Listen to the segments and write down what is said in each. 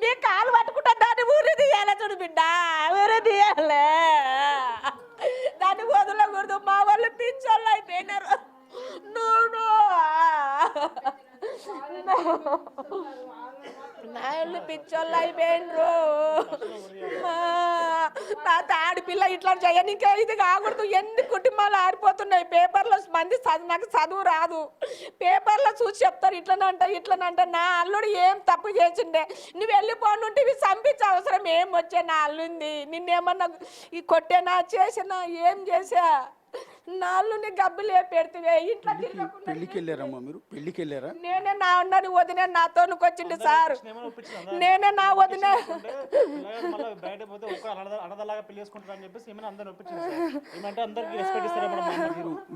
నీ కాలు పట్టుకుంటా దాన్ని ఊరి తీయాలి చూడు బిడ్డ, ఊరి తీయాలి, దాన్ని వదలకూడదు. మా వాళ్ళు పిచ్చోళ్ళు అయిపోయినారు. నువ్వు నాయళ్ళు పిచ్చోళ్ళు అయిపోయినరు. నా ఆడపిల్ల ఇట్లా చేయనికే ఇది కాకూడదు. ఎన్ని కుటుంబాలు ఆరిపోతున్నాయి. పేపర్లో మంది నాకు చదువు రాదు, పేపర్లో చూసి చెప్తారు ఇట్లనంట. నా అల్లుడు ఏం తప్పు చేసిండే, నువ్వు వెళ్ళిపోనుంటే ఇవి చంపించే అవసరం ఏం వచ్చే? నా అల్లుంది నిన్నేమన్నా ఈ కొట్టేనా చేసినా ఏం చేసా? నాళ్ళుని గబ్బులే పెడితే ఇంట్లో పెళ్లికి వెళ్ళారమ్మా మీరు? పెళ్లికి వెళ్ళారా? నేనే నా అన్నని వదిన నాతోనికి వచ్చింది సార్. నేనే నా వదిన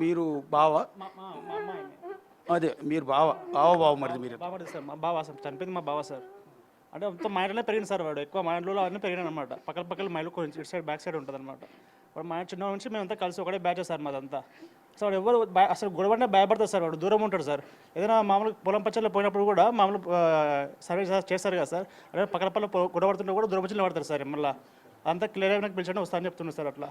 మీరు బావ? అదే మీరు బావ బావ మరి మీరు బావ సార్ చనిపోయింది మా బావ సార్. అంటే మొత్తం మా ఇంట్లోనే పెరిగింది సార్. వాడు ఎక్కువ మా ఇంట్లో అన్నీ పెరిగినాయి అనమాట. పక్కన మా ఇల్లు కొంచెం ఇటు సైడ్ బ్యాక్ సైడ్ ఉంటుంది అనమాట. వాడు మా చిన్న నుంచి మేమంతా కలిసి ఒకటే బ్యాచ్ సార్ మాదంతా. సో వాడు ఎవరు అసలు గొడవనే భయపడతారు సార్. వాడు దూరం ఉంటాడు సార్. ఏదైనా మామూలు పొలం పచ్చల్లో పోయినప్పుడు కూడా మామూలు సర్వే చేస్తారు కదా సార్. అదే పక్కన గొడవ పడుతుంటే కూడా దూరం పచ్చలు పడతారు సార్. మళ్ళీ అంతా క్లియర్ అయినా పిలిచండి వస్తా అని చెప్తున్నారు సార్. అట్లా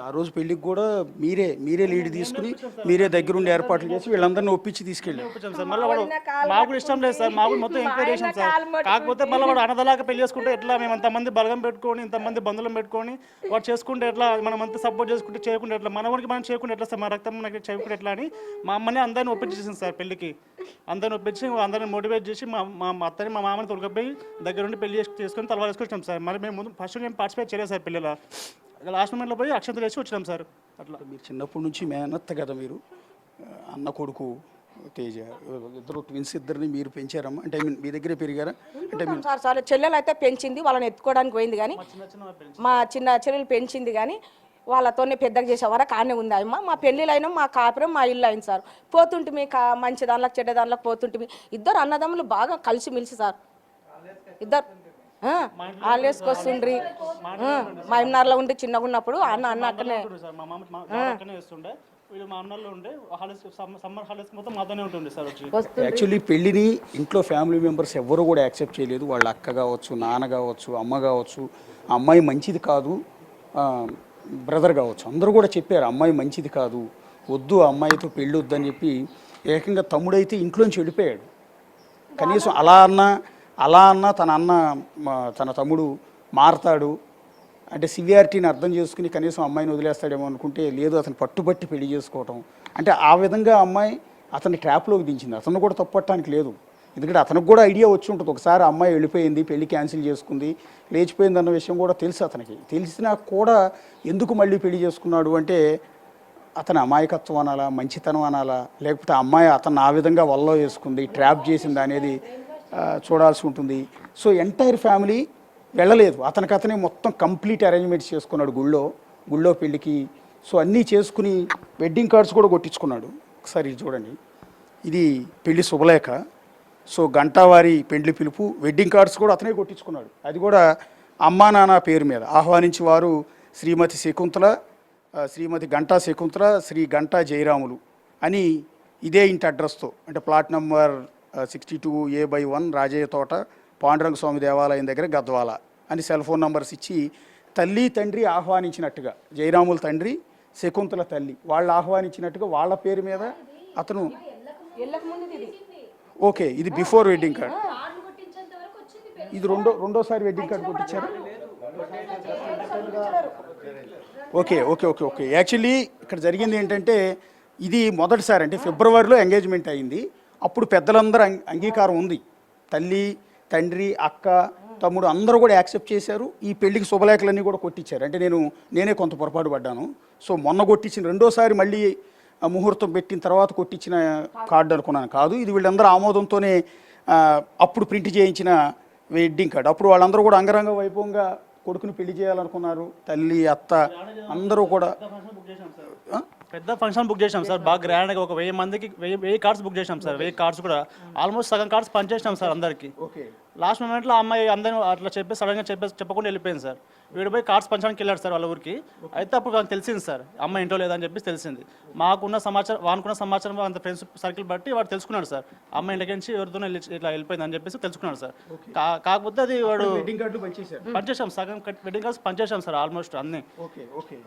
ఆ రోజు పెళ్లికి కూడా మీరే లీడ్ తీసుకుని మీరే దగ్గరుండి ఏర్పాట్లు చేసి వీళ్ళందరినీ ఒప్పించి తీసుకెళ్ళి ఒప్పించాం సార్. మళ్ళీ వాడు మాకు ఇష్టం లేదు సార్. మాకు మొత్తం ఎంక్వైరీ చేసాం సార్. కాకపోతే మళ్ళీ వాడు అన్నదలాగా పెళ్లి చేసుకుంటే ఎట్లా? మేము అంతమంది బలగం పెట్టుకొని ఇంతమంది బంధువులను పెట్టుకొని వాడు చేసుకుంటే ఎట్లా? మనం అంతా సపోర్ట్ చేసుకుంటే చేయకుండా ఎట్లా? మనవాడికి మనం చేయకుండా ఎట్లా సార్? మా రక్తం మనకి చేయకుండా ఎట్లా అని మా అమ్మని అందరిని ఒప్పించేసింది సార్. పెళ్లికి అందరిని ఒప్పించి అందరిని మోటివేట్ చేసి మా అత్తని మా మామని తొలగిపోయి దగ్గరుండి పెళ్లి చేసుకొని తలవారు వేసుకొచ్చాం సార్. మరి మేము ముందు ఫస్ట్ మేము పార్టిసిపేట్ చేయలేదు సార్ పెళ్ళిలో. లాస్ట్ మూమెంట్లో పోయి అక్షంతలు వేసి వచ్చినాం సార్. అట్లా మీరు చిన్నప్పటి నుంచి మేనత్త కదా మీరు? అన్న కొడుకు తేజ ఇద్దరు ట్విన్స్ ఇద్దరిని మీరు పెంచారమ్మా? అంటే మీ దగ్గరే పెరిగారా? అంటే సార్ సార్ చెల్లెలు అయితే పెంచింది, వాళ్ళని ఎత్తుకోవడానికి పోయింది. కానీ మా చిన్న చెల్లెలు పెంచింది కానీ వాళ్ళతోనే పెద్దగా చేసేవారా కానే ఉంది అమ్మ. మా పెళ్ళిళ్ళైనా మా కాపురం మా ఇల్లు అయింది సార్. పోతుంటే మంచి దానిలోకి చెడ్డ దానిలోకి పోతుంటే ఇద్దరు అన్నదమ్ములు బాగా కలిసిమెలిసి సార్. ఇద్దరు ఆలేసుకొస్తుండ్రి. మైమ్నార్లో ఉండి చిన్నగా ఉన్నప్పుడు అన్న అక్కనే యాక్చువల్లీ పెళ్ళిని ఇంట్లో ఫ్యామిలీ మెంబర్స్ ఎవరు కూడా యాక్సెప్ట్ చేయలేదు. వాళ్ళ అక్క కావచ్చు, నాన్న కావచ్చు, అమ్మ కావచ్చు, అమ్మాయి మంచిది కాదు, బ్రదర్ కావచ్చు, అందరూ కూడా చెప్పారు అమ్మాయి మంచిది కాదు, వద్దు అమ్మాయితో పెళ్ళి వద్దని చెప్పి. ఏకంగా తమ్ముడైతే ఇంట్లోంచి వెళ్ళిపోయాడు. కనీసం అలా అన్న తన తమ్ముడు మారతాడు అంటే సివియారిటీని అర్థం చేసుకుని కనీసం అమ్మాయిని వదిలేస్తాడేమో అనుకుంటే లేదు, అతను పట్టుబట్టి పెళ్లి చేసుకోవటం. అంటే ఆ విధంగా అమ్మాయి అతన్ని ట్రాప్లోకి దించింది. అతను కూడా తప్పట్టడానికి లేదు, ఎందుకంటే అతనికి కూడా ఐడియా వచ్చి ఉంటుంది. ఒకసారి అమ్మాయి వెళ్ళిపోయింది, పెళ్లి క్యాన్సిల్ చేసుకుంది, లేచిపోయింది అన్న విషయం కూడా తెలుసు అతనికి. తెలిసినా కూడా ఎందుకు మళ్ళీ పెళ్లి చేసుకున్నాడు అంటే అతని అమాయకత్వం అనాలా, మంచితనం అనాలా, లేకపోతే అమ్మాయి అతను ఆ విధంగా వల్లో వేసుకుంది, ట్రాప్ చేసింది అనేది చూడాల్సి ఉంటుంది. సో ఎంటైర్ ఫ్యామిలీ వెళ్ళలేదు, అతనే మొత్తం కంప్లీట్ అరేంజ్మెంట్స్ చేసుకున్నాడు గుళ్ళో పెళ్ళికి. సో అన్నీ చేసుకుని వెడ్డింగ్ కార్డ్స్ కూడా కొట్టించుకున్నాడు. ఒకసారి చూడండి, ఇది పెళ్లి శుభలేఖ. సో గంటావారి పెండ్లి పిలుపు వెడ్డింగ్ కార్డ్స్ కూడా అతనే కొట్టించుకున్నాడు. అది కూడా అమ్మా నాన్న పేరు మీద. ఆహ్వానించి వారు శ్రీమతి శకుంతల, శ్రీమతి గంటా శకుంతల, శ్రీ గంటా జయరాములు అని ఇదే ఇంటి అడ్రస్తో, అంటే ప్లాట్ నెంబర్ 62A/1 రాజయ్య తోట, పాండురంగ స్వామి దేవాలయం దగ్గర గద్వాల అని సెల్ ఫోన్ నంబర్స్ ఇచ్చి తల్లి తండ్రి ఆహ్వానించినట్టుగా, జయరాముల తండ్రి శకుంతల తల్లి వాళ్ళు ఆహ్వానించినట్టుగా వాళ్ళ పేరు మీద అతను. ఓకే, ఇది బిఫోర్ వెడ్డింగ్ కార్డ్. ఇది రెండోసారి వెడ్డింగ్ కార్డ్ కొట్టించారు. ఓకే. యాక్చువల్లీ ఇక్కడ జరిగింది ఏంటంటే ఇది మొదటిసారి, అంటే ఫిబ్రవరిలో ఎంగేజ్మెంట్ అయింది. అప్పుడు పెద్దలందరూ అంగీకారం ఉంది, తల్లి తండ్రి అక్క తమ్ముడు అందరూ కూడా యాక్సెప్ట్ చేశారు. ఈ పెళ్లికి శుభలేఖలన్నీ కూడా కొట్టించారు. అంటే నేనే కొంత పొరపాటు పడ్డాను. సో మొన్న కొట్టించిన రెండోసారి మళ్ళీ ముహూర్తం పెట్టిన తర్వాత కొట్టించిన కార్డు అనుకున్నాను, కాదు ఇది వీళ్ళందరూ ఆమోదంతోనే అప్పుడు ప్రింట్ చేయించిన వెడ్డింగ్ కార్డు. అప్పుడు వాళ్ళందరూ కూడా అంగరంగ వైభవంగా కొడుకుని పెళ్లి చేయాలనుకున్నారు. తల్లి అత్త అందరూ కూడా పెద్ద ఫంక్షన్ బుక్ చేసాం సార్, బాగా గ్రాండ్గా ఒక 1000 మందికి 1000 కార్డ్స్ బుక్ చేసాం సార్. 1000 కార్డ్స్ కూడా ఆల్మోస్ట్ సగం కార్డ్స్ పనిచేసినాం సార్ అందరికి. ఓకే. లాస్ట్ మూమెంట్లో ఆ అమ్మాయి అందరూ అట్లా చెప్పి సడన్గా చెప్పకుండా వెళ్ళిపోయింది సార్. వీడు పోయి కార్డ్స్ పంచడానికి వెళ్ళాడు సార్ వాళ్ళ ఊరికి. అయితే అప్పుడు నాకు తెలిసింది సార్ అమ్మాయి ఇంట్లో లేదని చెప్పి తెలిసింది. మాకున్న సమాచారం, వానుకున్న సమాచారం అంత ఫ్రెండ్స్ సర్కిల్ బట్టి వాడు తెలుసుకున్నాడు సార్ అమ్మాయి ఇంటికి నుంచి ఎవరితోనే ఇట్లా వెళ్ళిపోయింది అని చెప్పేసి తెలుసుకున్నాడు సార్. కాకపోతే అది వాడు వెడ్డింగ్ కార్డులు పనిచేశారు. పనిచేసాం, సగం వెడ్డింగ్ కార్డ్స్ పనిచేసాం సార్ ఆల్మోస్ట్ అన్నీ. ఓకే. ఓకే.